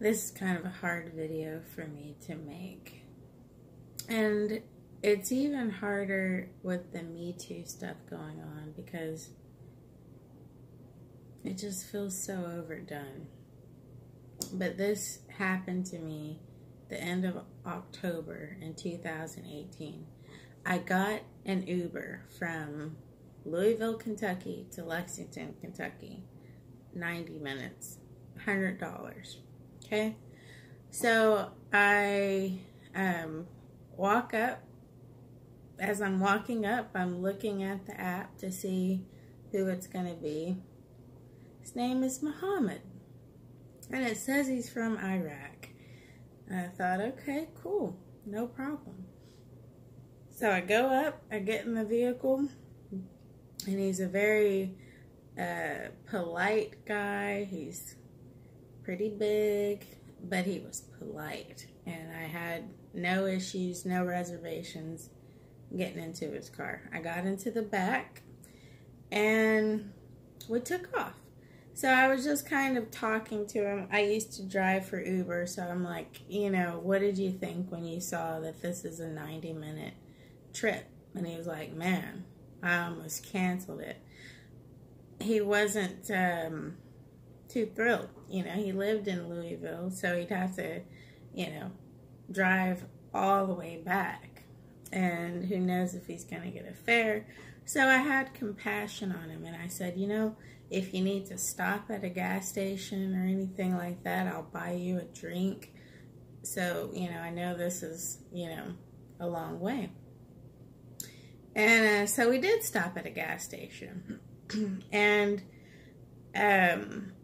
This is kind of a hard video for me to make. And it's even harder with the Me Too stuff going on because it just feels so overdone. But this happened to me the end of October in 2018. I got an Uber from Louisville, Kentucky to Lexington, Kentucky. 90 minutes, $100. Okay? So I walk up. As I'm walking up, I'm looking at the app to see who it's going to be. His name is Muhammad. And it says he's from Iraq. And I thought, okay, cool. No problem. So I go up, I get in the vehicle, and he's a very polite guy. He's pretty big, but he was polite. And I had no issues, no reservations getting into his car. I got into the back, and we took off. So I was just kind of talking to him. I used to drive for Uber, so I'm like, you know, what did you think when you saw that this is a 90-minute trip? And he was like, man, I almost canceled it. He wasn't too thrilled. You know, he lived in Louisville, so he'd have to, you know, drive all the way back. And who knows if he's going to get a fare. So I had compassion on him, and I said, you know, if you need to stop at a gas station or anything like that, I'll buy you a drink. So, you know, I know this is, you know, a long way. And so we did stop at a gas station. And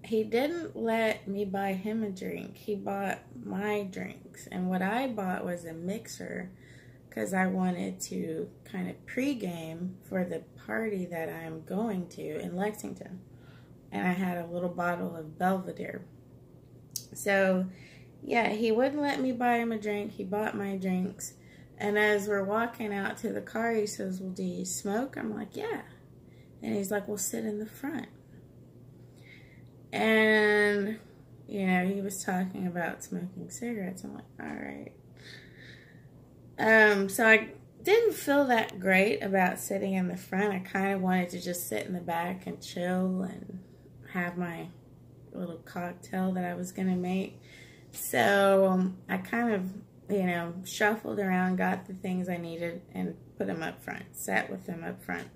he didn't let me buy him a drink. He bought my drinks. And what I bought was a mixer because I wanted to kind of pregame for the party that I'm going to in Lexington. And I had a little bottle of Belvedere. So, yeah, he wouldn't let me buy him a drink. He bought my drinks. And as we're walking out to the car, he says, well, do you smoke? I'm like, yeah. And he's like, well, sit in the front. And, you know, he was talking about smoking cigarettes. I'm like, all right. So I didn't feel that great about sitting in the front. I kind of wanted to just sit in the back and chill and have my little cocktail that I was going to make. So I kind of, you know, shuffled around, got the things I needed, and put them up front, sat with them up front.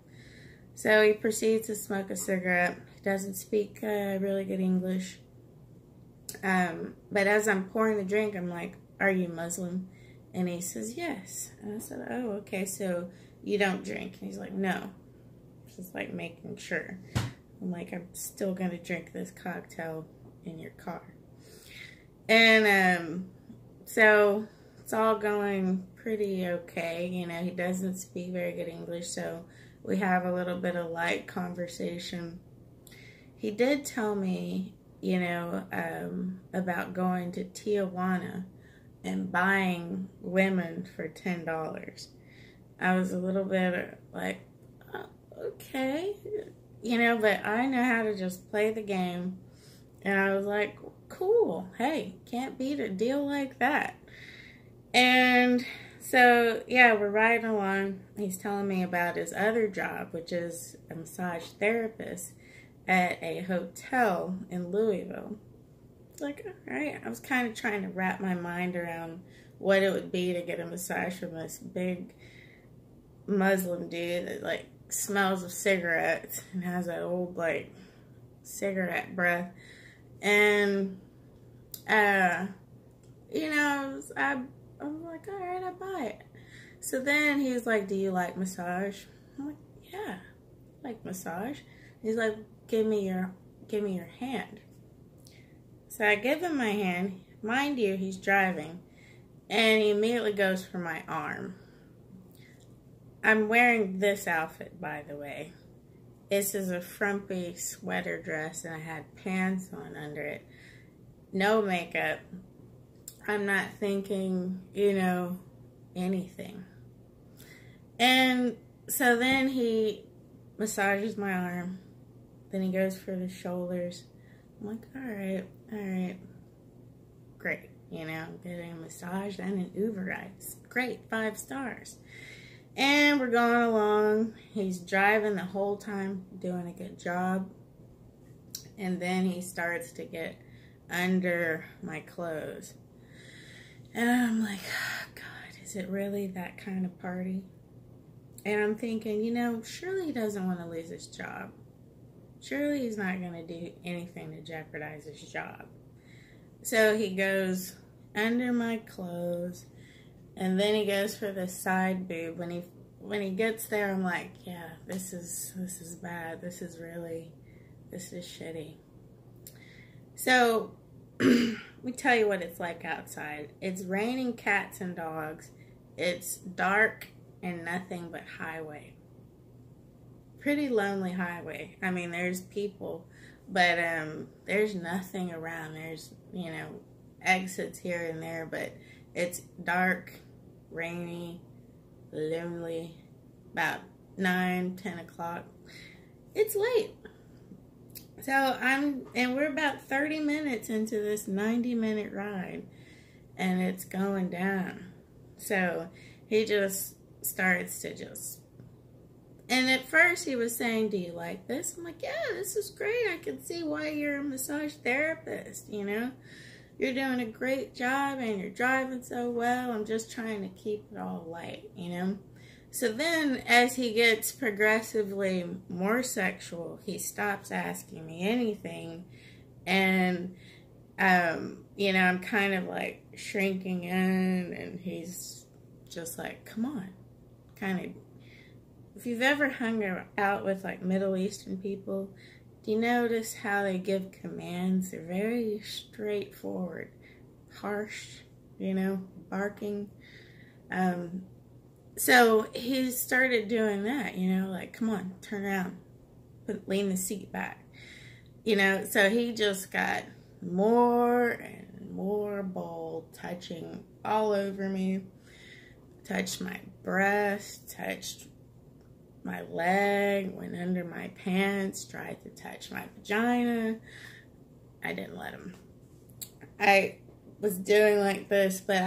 So he proceeds to smoke a cigarette. He doesn't speak really good English. But as I'm pouring the drink, I'm like, are you Muslim? And he says, yes. And I said, oh, okay, so you don't drink? And he's like, no. Just like making sure. I'm like, I'm still going to drink this cocktail in your car. And so it's all going pretty okay. You know, he doesn't speak very good English, so we have a little bit of light conversation. He did tell me, you know, about going to Tijuana and buying women for $10. I was a little bit like, oh, okay. You know, but I know how to just play the game. And I was like, cool. Hey, can't beat a deal like that. And so, yeah, we're riding along. He's telling me about his other job, which is a massage therapist at a hotel in Louisville. Like, all right. I was kind of trying to wrap my mind around what it would be to get a massage from this big Muslim dude that, like, smells of cigarettes and has that old, like, cigarette breath. And, you know, I was like, all right, I buy it. So then he was like, do you like massage? I'm like, yeah, I like massage. He's like, give me your hand. So I give him my hand. Mind you, he's driving. And he immediately goes for my arm. I'm wearing this outfit, by the way. This is a frumpy sweater dress, and I had pants on under it. No makeup. I'm not thinking, you know, anything. And so then he massages my arm. Then he goes for the shoulders. I'm like, all right, all right. You know, getting a massage and an Uber ride. It's great, 5 stars. And we're going along. He's driving the whole time, doing a good job. And then he starts to get under my clothes. And I'm like, oh, God, is it really that kind of party? And I'm thinking, you know, surely he doesn't want to lose his job. Surely he's not going to do anything to jeopardize his job. So he goes under my clothes, and then he goes for the side boob. When he gets there, I'm like, yeah, this is bad. This is shitty. So let me tell you what it's like outside. It's raining cats and dogs. It's dark and nothing but highway. Pretty lonely highway. I mean, there's people, but there's nothing around. There's, you know, exits here and there, but it's dark, rainy, lonely. About 9, 10 o'clock. It's late. So we're about 30 minutes into this 90-minute ride, and it's going down. So he just starts to and at first he was saying, do you like this? I'm like, yeah, this is great. I can see why you're a massage therapist, you know. You're doing a great job and you're driving so well. I'm just trying to keep it all light, you know. So then as he gets progressively more sexual, he stops asking me anything. And, you know, I'm kind of like shrinking in, and he's just like, come on, kind of. If you've ever hung out with like Middle Eastern people, do you notice how they give commands? They're very straightforward, harsh, you know, barking. So he started doing that, you know, like, come on, turn around, lean the seat back, you know. So he just got more and more bold, touching all over me, touched my breast, touched my leg, went under my pants, tried to touch my vagina. I didn't let him. I was doing like this, but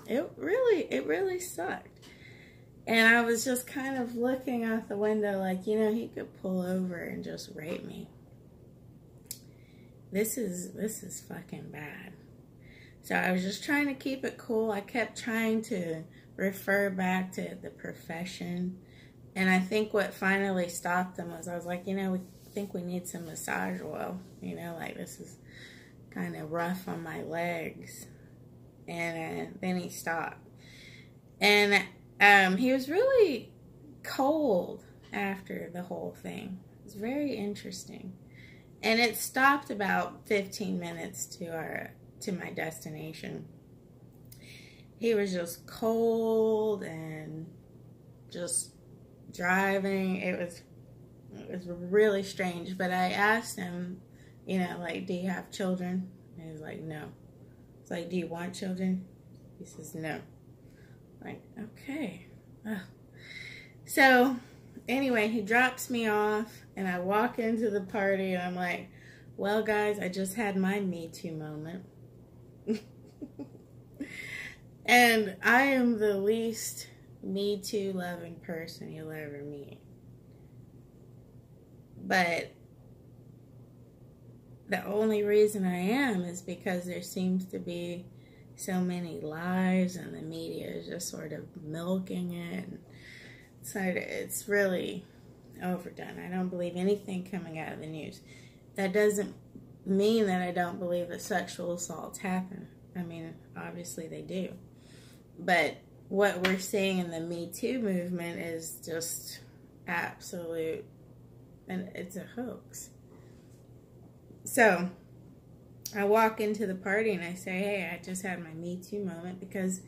it really sucked. And I was just kind of looking out the window like, you know, he could pull over and just rape me. This is fucking bad. So I was just trying to keep it cool. I kept trying to refer back to the profession. And I think what finally stopped him was I was like, you know, we think we need some massage oil. You know, like this is kind of rough on my legs. And then he stopped. And he was really cold after the whole thing. It was very interesting. And it stopped about 15 minutes to my destination. He was just cold and just driving. It was really strange. But I asked him, you know, like, do you have children? And he was like, no. It's like, do you want children? He says, no. Like, okay. Ugh. So, anyway, he drops me off, and I walk into the party, and I'm like, well, guys, I just had my Me Too moment. And I am the least Me Too loving person you'll ever meet. But the only reason I am is because there seems to be so many lies, and the media is just sort of milking it. And so it's really overdone. I don't believe anything coming out of the news. That doesn't mean that I don't believe that sexual assaults happen. I mean, obviously they do. But what we're seeing in the Me Too movement is just absolute, and it's a hoax. So I walk into the party and I say, hey, I just had my Me Too moment, because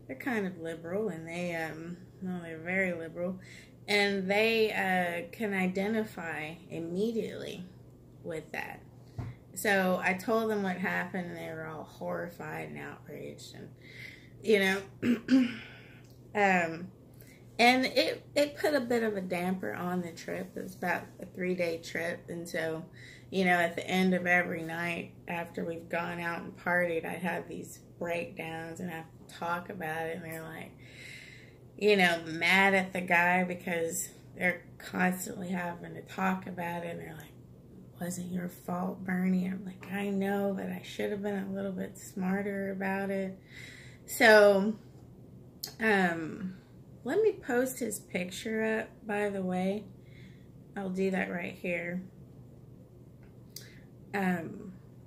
they're kind of liberal, and they're very liberal, and they can identify immediately with that. So I told them what happened, and they were all horrified and outraged, and, you know, And it put a bit of a damper on the trip. It was about a 3-day trip. And so, you know, at the end of every night after we've gone out and partied, I have these breakdowns and I have to talk about it. And they're like, you know, mad at the guy because they're constantly having to talk about it. And they're like, wasn't your fault, Bernie. I'm like, I know, but I should have been a little bit smarter about it. So, let me post his picture up, by the way. I'll do that right here.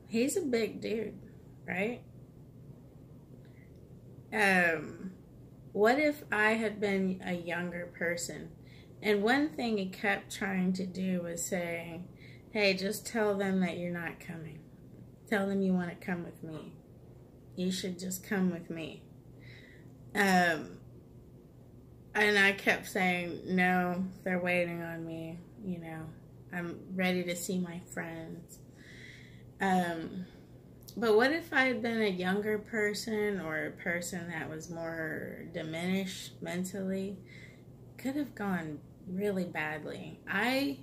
He's a big dude, right? What if I had been a younger person? And one thing he kept trying to do was saying, hey, just tell them that you're not coming. Tell them you want to come with me. You should just come with me. And I kept saying, no, they're waiting on me. You know, I'm ready to see my friends. But what if I had been a younger person or a person that was more diminished mentally? Could have gone really badly. I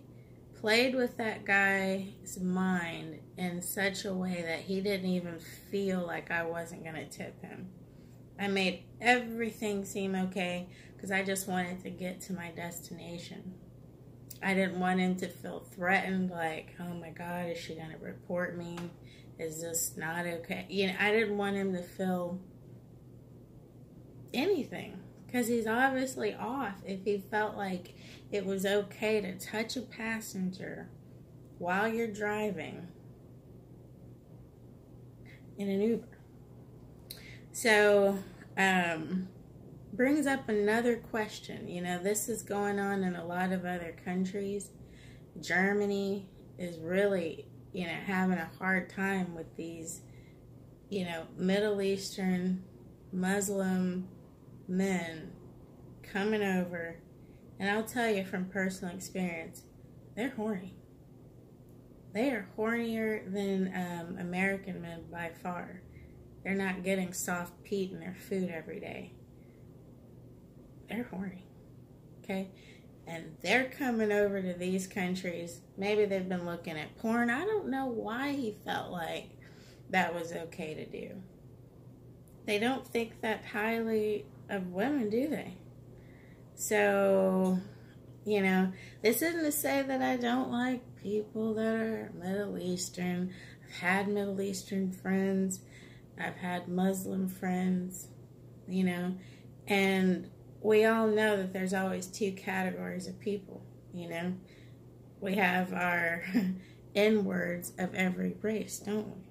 played with that guy's mind in such a way that he didn't even feel like I wasn't going to tip him. I made everything seem okay because I just wanted to get to my destination. I didn't want him to feel threatened, like, oh my God, is she going to report me? Is this not okay? You know, I didn't want him to feel anything because he's obviously off if he felt like it was okay to touch a passenger while you're driving in an Uber. So, brings up another question. You know, this is going on in a lot of other countries. Germany is really, you know, having a hard time with these, you know, Middle Eastern Muslim men coming over. And I'll tell you from personal experience, they're horny. They are hornier than American men by far. They're not getting soft peat in their food every day. They're horny, okay? And they're coming over to these countries. Maybe they've been looking at porn. I don't know why he felt like that was okay to do. They don't think that highly of women, do they? So, you know, this isn't to say that I don't like people that are Middle Eastern. I've had Middle Eastern friends. I've had Muslim friends, you know, and we all know that there's always two categories of people, you know. We have our N-words of every race, don't we?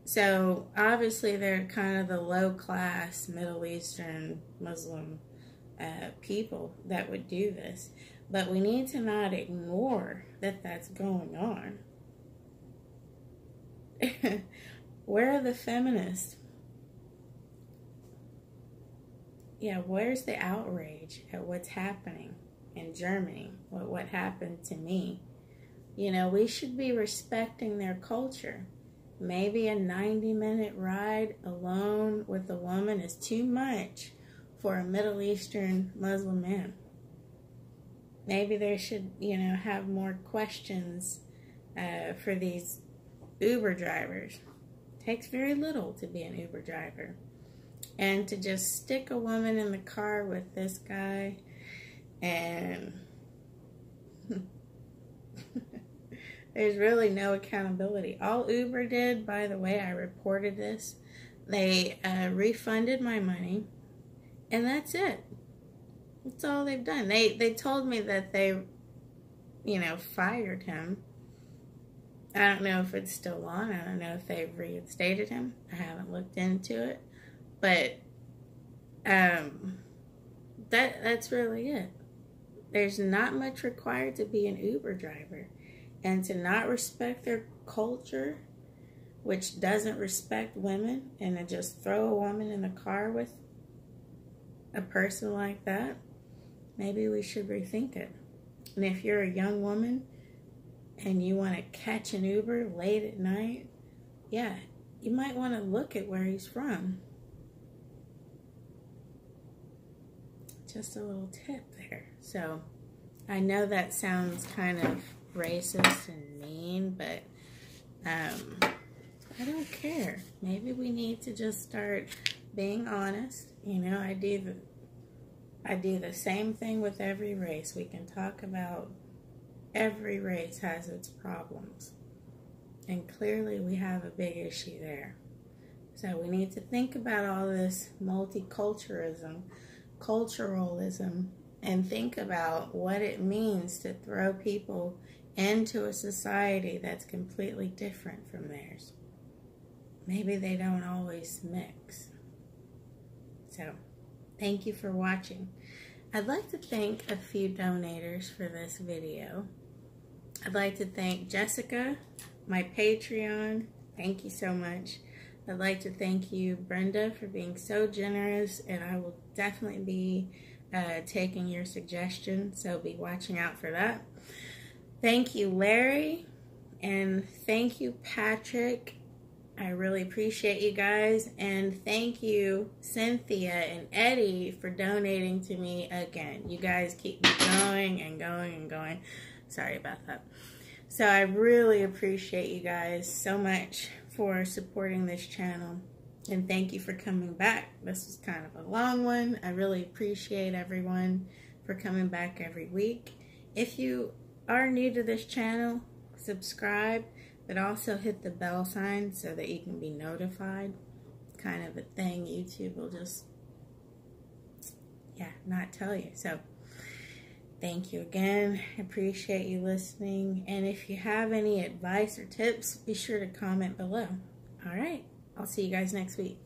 So, obviously, they're kind of the low-class Middle Eastern Muslim people that would do this. But we need to not ignore that that's going on. Where are the feminists? Yeah, where's the outrage at what's happening in Germany? What happened to me? You know, we should be respecting their culture. Maybe a 90-minute ride alone with a woman is too much for a Middle Eastern Muslim man. Maybe they should, you know, have more questions for these Uber drivers. It takes very little to be an Uber driver. And to just stick a woman in the car with this guy and there's really no accountability. All Uber did, by the way, I reported this, they refunded my money and that's it. That's all they've done. They told me that they, you know, fired him. I don't know if it's still on. I don't know if they've reinstated him. I haven't looked into it. But that's really it. There's not much required to be an Uber driver. And to not respect their culture, which doesn't respect women, and to just throw a woman in the car with a person like that, maybe we should rethink it. And if you're a young woman and you want to catch an Uber late at night, yeah, you might want to look at where he's from. just a little tip there. So I know that sounds kind of racist and mean, but I don't care. Maybe we need to just start being honest. You know, I do the same thing with every race. We can talk about every race has its problems. And clearly we have a big issue there. So we need to think about all this multiculturalism, and think about what it means to throw people into a society that's completely different from theirs. Maybe they don't always mix. So, thank you for watching. I'd like to thank a few donators for this video. I'd like to thank Jessica, my Patreon. Thank you so much. I'd like to thank you, Brenda, for being so generous, and I will definitely be taking your suggestions, so be watching out for that. Thank you, Larry, and thank you, Patrick. I really appreciate you guys, and thank you, Cynthia and Eddie, for donating to me again. You guys keep me going and going and going. Sorry about that. So I really appreciate you guys so much for supporting this channel, and thank you for coming back. This was kind of a long one. I really appreciate everyone for coming back every week. If you are new to this channel, subscribe, but also hit the bell sign so that you can be notified. Kind of a thing YouTube will just, not tell you. So thank you again. I appreciate you listening. And if you have any advice or tips, be sure to comment below. All right. I'll see you guys next week.